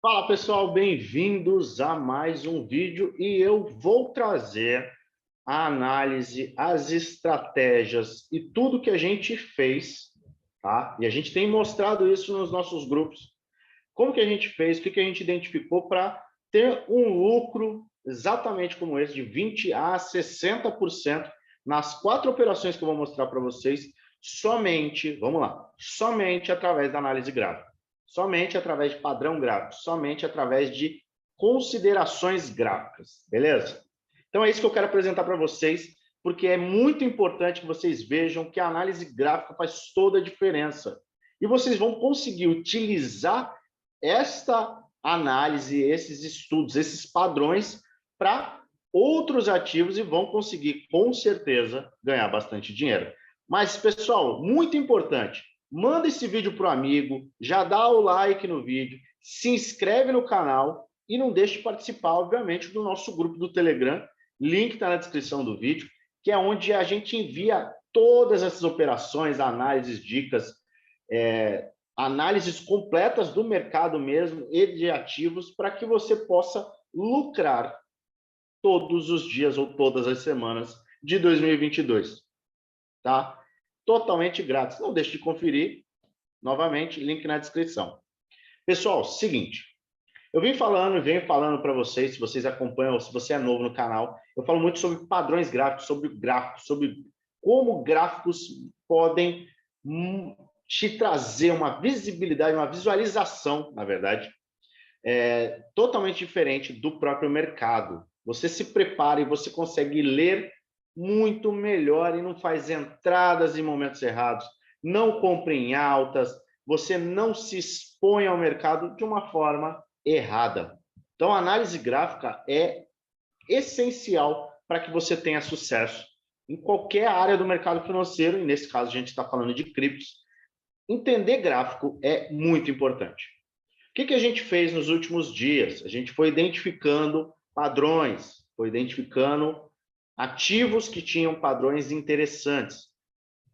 Fala pessoal, bem-vindos a mais um vídeo e eu vou trazer a análise, as estratégias e tudo que a gente fez, tá? E a gente tem mostrado isso nos nossos grupos. Como que a gente fez, o que a gente identificou para ter um lucro exatamente como esse, de 20 a 60% nas 4 operações que eu vou mostrar para vocês, somente, vamos lá, somente através da análise gráfica, somente através de padrão gráfico, somente através de considerações gráficas, beleza? Então é isso que eu quero apresentar para vocês, porque é muito importante que vocês vejam que a análise gráfica faz toda a diferença. E vocês vão conseguir utilizar esta análise, esses estudos, esses padrões para outros ativos e vão conseguir, com certeza, ganhar bastante dinheiro. Mas, pessoal, muito importante, manda esse vídeo para o amigo, já dá o like no vídeo, se inscreve no canal e não deixe de participar, obviamente, do nosso grupo do Telegram. Link está na descrição do vídeo, que é onde a gente envia todas essas operações, análises, dicas, análises completas do mercado mesmo e de ativos para que você possa lucrar todos os dias ou todas as semanas de 2022, tá? Totalmente grátis. Não deixe de conferir, novamente, link na descrição. Pessoal, seguinte, eu venho falando para vocês, se vocês acompanham, ou se você é novo no canal, eu falo muito sobre padrões gráficos, sobre como gráficos podem te trazer uma visibilidade, uma visualização, na verdade, totalmente diferente do próprio mercado. Você se prepara e você consegue ler muito melhor e não faz entradas em momentos errados, não compra em altas, você não se expõe ao mercado de uma forma errada. Então, a análise gráfica é essencial para que você tenha sucesso em qualquer área do mercado financeiro, e nesse caso a gente está falando de criptos. Entender gráfico é muito importante. O que a gente fez nos últimos dias? A gente foi identificando padrões, foi identificando ativos que tinham padrões interessantes.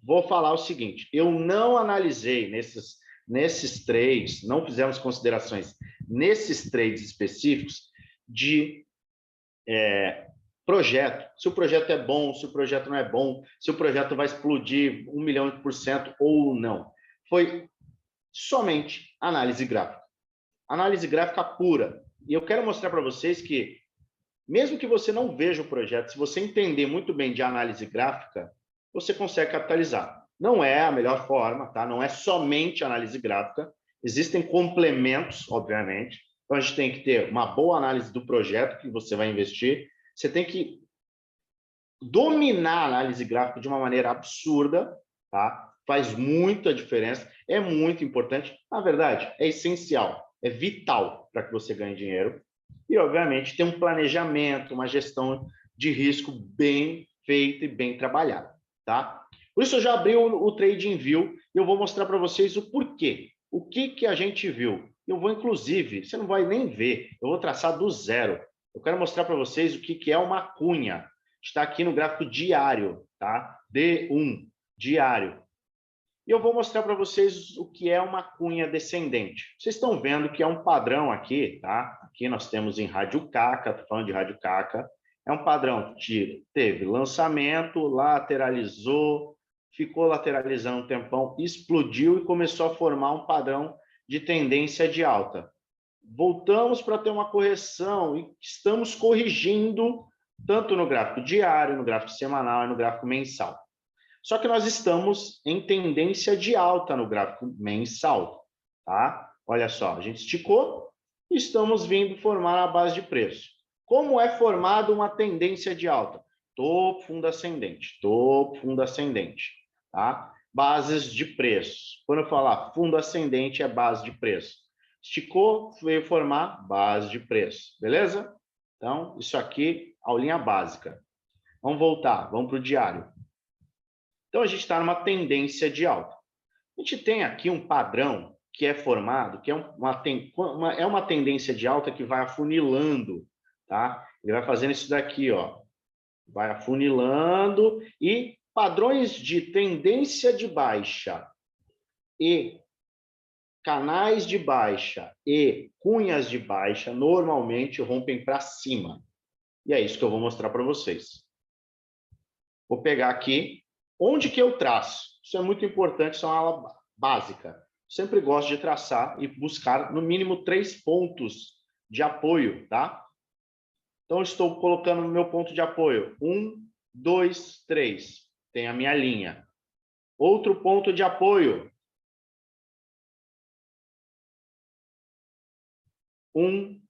Vou falar o seguinte, eu não analisei nesses trades, não fizemos considerações nesses trades específicos de projeto. Se o projeto é bom, se o projeto não é bom, se o projeto vai explodir 1.000.000% ou não. Foi somente análise gráfica. Análise gráfica pura. E eu quero mostrar para vocês que, mesmo que você não veja o projeto, se você entender muito bem de análise gráfica, você consegue capitalizar. Não é a melhor forma, tá? Não é somente análise gráfica. Existem complementos, obviamente. Então, a gente tem que ter uma boa análise do projeto que você vai investir. Você tem que dominar a análise gráfica de uma maneira absurda, tá? Faz muita diferença, é muito importante. Na verdade, é essencial, é vital para que você ganhe dinheiro. E, obviamente, ter um planejamento, uma gestão de risco bem feita e bem trabalhada, tá? Por isso, eu já abri o TradingView e eu vou mostrar para vocês o porquê. O que a gente viu. Eu vou, inclusive, você não vai nem ver, eu vou traçar do zero. Eu quero mostrar para vocês o que é uma cunha. Está aqui no gráfico diário, tá? D1, diário. E eu vou mostrar para vocês o que é uma cunha descendente. Vocês estão vendo que é um padrão aqui, tá? Aqui nós temos em rádio Caca, estou falando de rádio Caca. É um padrão que teve lançamento, lateralizou, ficou lateralizando um tempão, explodiu e começou a formar um padrão de tendência de alta. Voltamos para ter uma correção e estamos corrigindo tanto no gráfico diário, no gráfico semanal e no gráfico mensal. Só que nós estamos em tendência de alta no gráfico mensal, tá? Olha só, a gente esticou e estamos vindo formar a base de preço. Como é formada uma tendência de alta? Topo, fundo ascendente, tá? Bases de preço. Quando eu falar fundo ascendente, é base de preço. Esticou, veio formar base de preço, beleza? Então, isso aqui, aulinha básica. Vamos voltar, vamos para o diário. Então, a gente está numa tendência de alta. A gente tem aqui um padrão que é formado, que é uma tendência de alta que vai afunilando, tá? Ele vai fazendo isso daqui, ó. Vai afunilando e padrões de tendência de baixa e canais de baixa e cunhas de baixa normalmente rompem para cima. E é isso que eu vou mostrar para vocês. Vou pegar aqui. Onde que eu traço? Isso é muito importante, isso é uma aula básica. Sempre gosto de traçar e buscar no mínimo 3 pontos de apoio, tá? Então, eu estou colocando no meu ponto de apoio. 1, 2, 3. Tem a minha linha. Outro ponto de apoio. 1,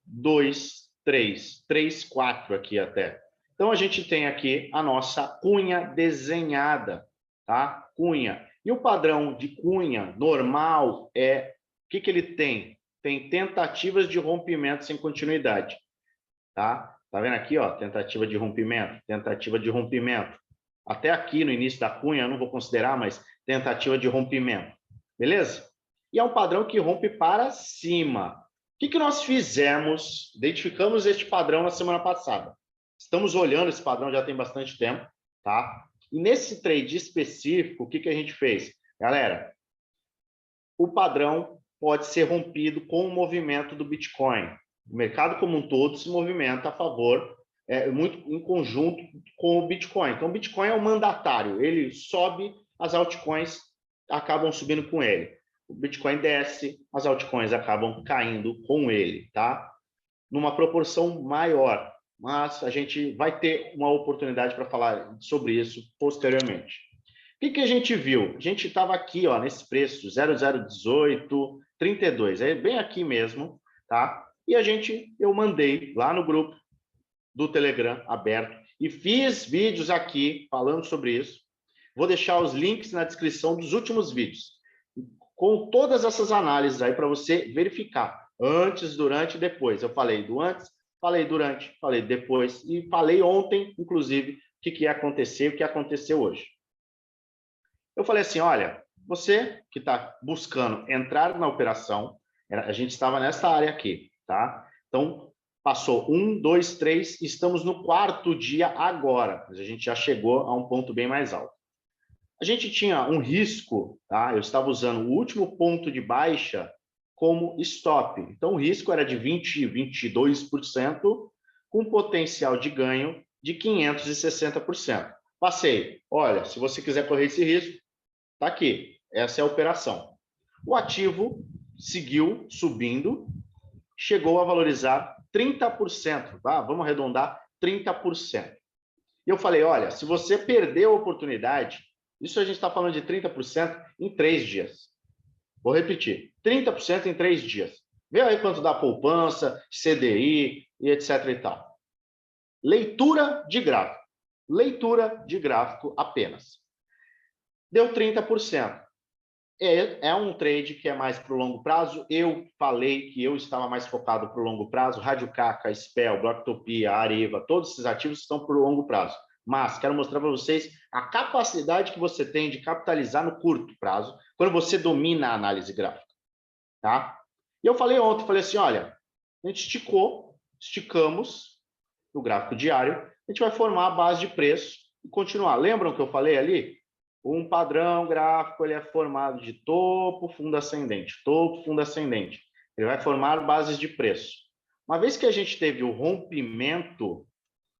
2, 3. 3, 4 aqui até. Então, a gente tem aqui a nossa cunha desenhada, tá? Cunha. E o padrão de cunha normal é... O que ele tem? Tem tentativas de rompimento sem continuidade, tá? Tá vendo aqui, ó? Tentativa de rompimento, tentativa de rompimento. Até aqui no início da cunha, eu não vou considerar, mas tentativa de rompimento. Beleza? E é um padrão que rompe para cima. O que nós fizemos? Identificamos este padrão na semana passada. Estamos olhando esse padrão já tem bastante tempo, tá? E nesse trade específico, o que a gente fez? Galera, o padrão pode ser rompido com o movimento do Bitcoin. O mercado como um todo se movimenta a favor, muito em conjunto com o Bitcoin. Então, o Bitcoin é o mandatário, ele sobe, as altcoins acabam subindo com ele. O Bitcoin desce, as altcoins acabam caindo com ele, tá? Numa proporção maior, mas a gente vai ter uma oportunidade para falar sobre isso posteriormente. O que a gente viu? A gente estava aqui, ó, nesse preço, 0018, 32, é bem aqui mesmo, tá? E eu mandei lá no grupo do Telegram aberto e fiz vídeos aqui falando sobre isso. Vou deixar os links na descrição dos últimos vídeos, com todas essas análises aí para você verificar, antes, durante e depois. Eu falei do antes, falei durante, falei depois e falei ontem, inclusive, o que ia acontecer, o que aconteceu hoje. Eu falei assim, olha, você que está buscando entrar na operação, a gente estava nessa área aqui, tá? Então, passou 1, 2, 3, estamos no 4º dia agora, mas a gente já chegou a um ponto bem mais alto. A gente tinha um risco, tá? Eu estava usando o último ponto de baixa como stop. Então, o risco era de 20, 22%, com potencial de ganho de 560%. Passei. Olha, se você quiser correr esse risco, tá aqui. Essa é a operação. O ativo seguiu subindo, chegou a valorizar 30%. Tá? Vamos arredondar 30%. E eu falei, olha, se você perder a oportunidade, isso a gente está falando de 30% em 3 dias. Vou repetir, 30% em 3 dias. Vê aí quanto dá poupança, CDI e etc e tal. Leitura de gráfico. Leitura de gráfico apenas. Deu 30%. É um trade que é mais para o longo prazo. Eu falei que eu estava mais focado para o longo prazo. Rádio Caca, Spell, Blocktopia, Areva, todos esses ativos estão para o longo prazo. Mas quero mostrar para vocês a capacidade que você tem de capitalizar no curto prazo, quando você domina a análise gráfica. Tá? E eu falei ontem, falei assim, olha, a gente esticamos no gráfico diário, a gente vai formar a base de preço e continuar. Lembram que eu falei ali? Um padrão gráfico ele é formado de topo, fundo ascendente, topo, fundo ascendente. Ele vai formar bases de preço. Uma vez que a gente teve o rompimento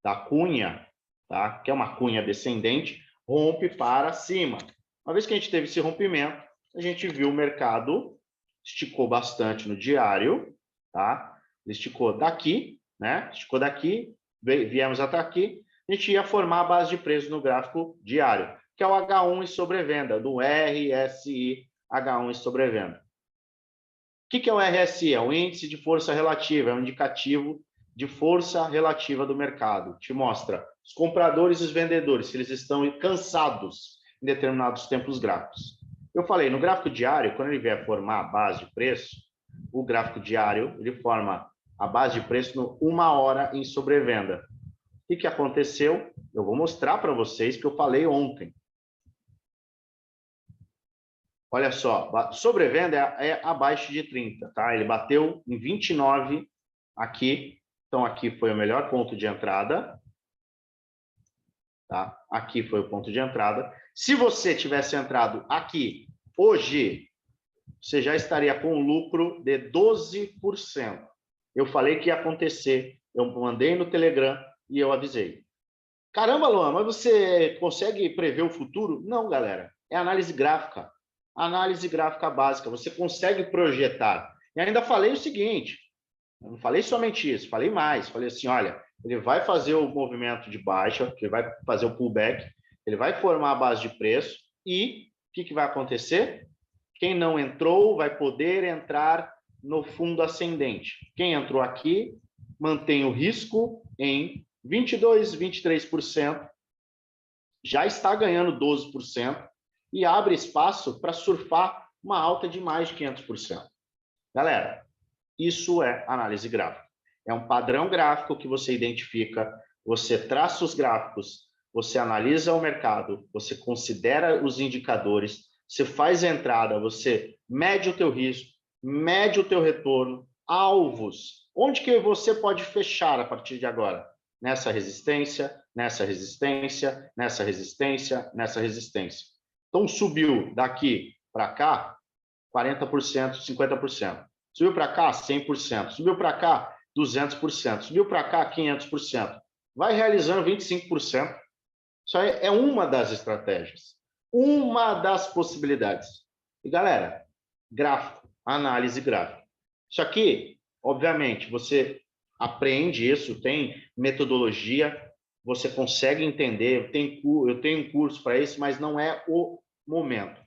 da cunha, tá? Que é uma cunha descendente, rompe para cima. Uma vez que a gente teve esse rompimento, a gente viu o mercado esticou bastante no diário, tá? Ele esticou daqui, né? Esticou daqui, viemos até aqui, a gente ia formar a base de preço no gráfico diário, que é o H1 em sobrevenda, do RSI H1 em sobrevenda. O que é o RSI? É o índice de força relativa, é um indicativo de força relativa do mercado. Te mostra os compradores e os vendedores, se eles estão cansados em determinados tempos gráficos. Eu falei, no gráfico diário, quando ele vier formar a base de preço, o gráfico diário, ele forma a base de preço no 1 hora em sobrevenda. O que aconteceu? Eu vou mostrar para vocês que eu falei ontem. Olha só, sobrevenda é abaixo de 30, tá? Ele bateu em 29 aqui. Então, aqui foi o melhor ponto de entrada. Tá? Aqui foi o ponto de entrada. Se você tivesse entrado aqui Hoje, você já estaria com lucro de 12%. Eu falei que ia acontecer, eu mandei no Telegram e eu avisei. Caramba, Luan, mas você consegue prever o futuro? Não, galera. É análise gráfica. Análise gráfica básica. Você consegue projetar. E ainda falei o seguinte, eu não falei somente isso, falei mais. Falei assim, olha, ele vai fazer o movimento de baixa, ele vai fazer o pullback, ele vai formar a base de preço e o que vai acontecer? Quem não entrou vai poder entrar no fundo ascendente. Quem entrou aqui mantém o risco em 22%, 23%, já está ganhando 12% e abre espaço para surfar uma alta de mais de 500%. Galera, isso é análise gráfica. É um padrão gráfico que você identifica, você traça os gráficos, você analisa o mercado, você considera os indicadores, você faz a entrada, você mede o teu risco, mede o teu retorno, alvos. Onde que você pode fechar a partir de agora? Nessa resistência, nessa resistência, nessa resistência, nessa resistência. Então, subiu daqui para cá, 40%, 50%. Subiu para cá, 100%. Subiu para cá, 200%. Subiu para cá, 500%. Vai realizando 25%. Isso aí é uma das estratégias. Uma das possibilidades. E, galera, gráfico, análise gráfica. Isso aqui, obviamente, você aprende isso, tem metodologia, você consegue entender. Eu tenho um curso para isso, mas não é o momento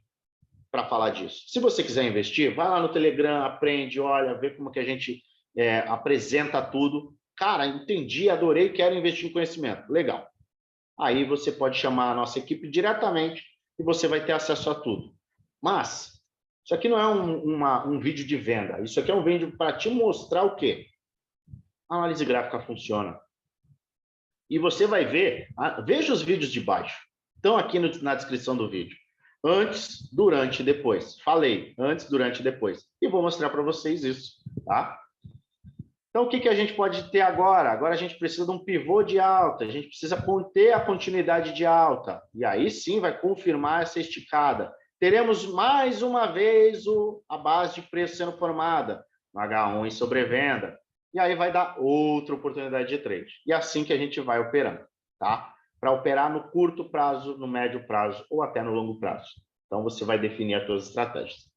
para falar disso. Se você quiser investir, vai lá no Telegram, aprende, olha, vê como que a gente apresenta tudo. Cara, entendi, adorei, quero investir em conhecimento. Legal. Aí você pode chamar a nossa equipe diretamente e você vai ter acesso a tudo. Mas isso aqui não é um vídeo de venda. Isso aqui é um vídeo para te mostrar o quê? A análise gráfica funciona. E você vai ver, veja os vídeos de baixo. Estão aqui na descrição do vídeo. Antes, durante e depois. Falei, antes, durante e depois. E vou mostrar para vocês isso, tá? Então, o que a gente pode ter agora? Agora a gente precisa de um pivô de alta, a gente precisa ter a continuidade de alta. E aí sim vai confirmar essa esticada. Teremos mais uma vez a base de preço sendo formada, no H1 em sobrevenda. E aí vai dar outra oportunidade de trade. E é assim que a gente vai operando, tá? Para operar no curto prazo, no médio prazo ou até no longo prazo. Então, você vai definir as suas estratégias.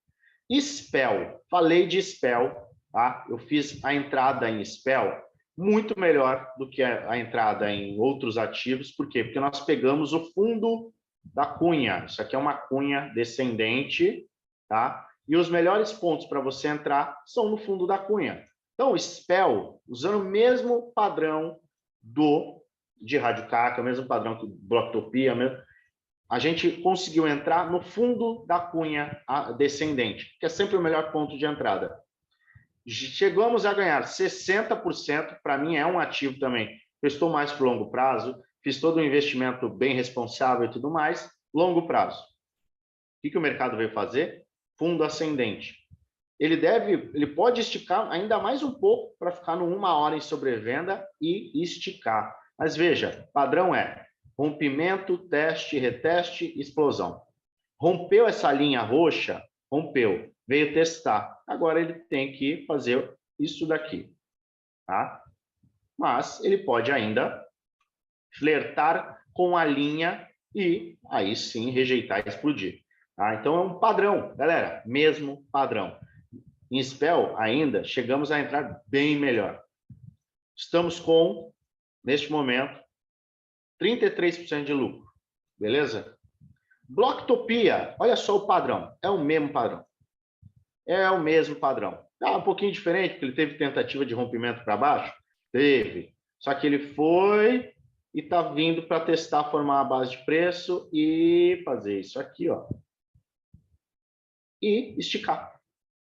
SPEL, falei de SPEL, tá? Eu fiz a entrada em SPEL muito melhor do que a entrada em outros ativos. Por quê? Porque nós pegamos o fundo da cunha. Isso aqui é uma cunha descendente, tá? E os melhores pontos para você entrar são no fundo da cunha. Então, o SPEL, usando o mesmo padrão de Rádio Caca, o mesmo padrão que o Blocktopia, a gente conseguiu entrar no fundo da cunha descendente, que é sempre o melhor ponto de entrada. Chegamos a ganhar 60%, para mim é um ativo também. Eu estou mais para o longo prazo, fiz todo um investimento bem responsável e tudo mais, longo prazo. O que o mercado veio fazer? Fundo ascendente. Ele pode esticar ainda mais um pouco para ficar no 1 hora em sobrevenda e esticar. Mas veja, padrão é rompimento, teste, reteste, explosão. Rompeu essa linha roxa, rompeu, veio testar. Agora ele tem que fazer isso daqui, tá? Mas ele pode ainda flertar com a linha e aí sim rejeitar e explodir. Tá? Então é um padrão, galera, mesmo padrão. Em SPEL ainda chegamos a entrar bem melhor. Estamos com, neste momento, 33% de lucro, beleza? Blocktopia, olha só o padrão, é o mesmo padrão. É o mesmo padrão. Um pouquinho diferente, porque ele teve tentativa de rompimento para baixo? Teve. Só que ele foi e está vindo para testar, formar a base de preço e fazer isso aqui, ó. E esticar.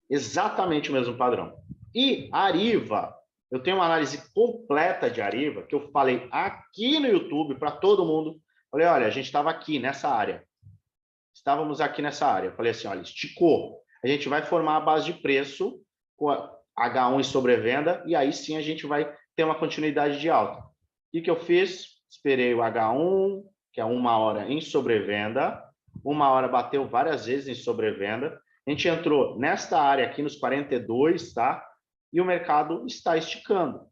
Exatamente o mesmo padrão. E Ariva, eu tenho uma análise completa de Ariva, que eu falei aqui no YouTube para todo mundo. Falei, olha, a gente estava aqui nessa área. Estávamos aqui nessa área. Eu falei assim, olha, esticou. A gente vai formar a base de preço com H1 em sobrevenda e aí sim a gente vai ter uma continuidade de alta. O que eu fiz? Esperei o H1, que é 1 hora em sobrevenda, uma hora bateu várias vezes em sobrevenda. A gente entrou nesta área aqui nos 42, tá? E o mercado está esticando. O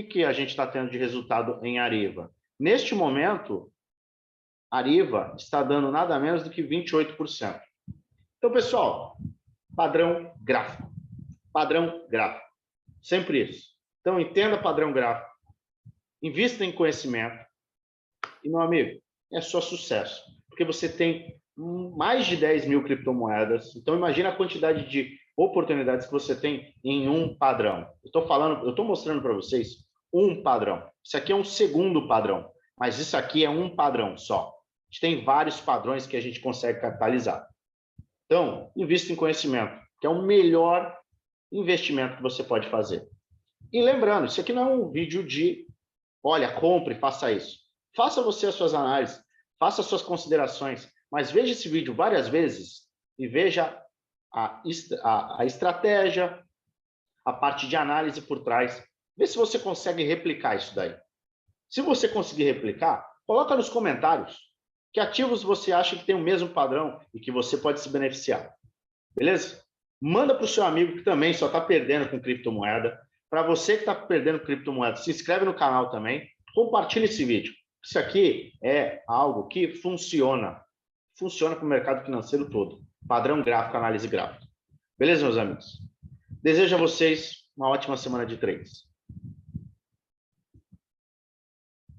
que a gente está tendo de resultado em Ariva? Neste momento, Ariva está dando nada menos do que 28%. Então, pessoal, padrão gráfico. Padrão gráfico. Sempre isso. Então, entenda padrão gráfico. Invista em conhecimento. E, meu amigo, é só sucesso. Porque você tem mais de 10 mil criptomoedas. Então, imagina a quantidade de oportunidades que você tem em um padrão. Eu estou mostrando para vocês um padrão. Isso aqui é um segundo padrão. Mas isso aqui é um padrão só. A gente tem vários padrões que a gente consegue capitalizar. Então, invista em conhecimento, que é o melhor investimento que você pode fazer. E lembrando, isso aqui não é um vídeo de, olha, compre, faça isso. Faça você as suas análises, faça as suas considerações, mas veja esse vídeo várias vezes e veja a estratégia, a parte de análise por trás. Vê se você consegue replicar isso daí. Se você conseguir replicar, coloca nos comentários que ativos você acha que tem o mesmo padrão e que você pode se beneficiar. Beleza? Manda para o seu amigo que também só está perdendo com criptomoeda. Para você que está perdendo criptomoeda, se inscreve no canal também. Compartilha esse vídeo. Isso aqui é algo que funciona. Funciona para o mercado financeiro todo. Padrão gráfico, análise gráfica. Beleza, meus amigos? Desejo a vocês uma ótima semana de trades.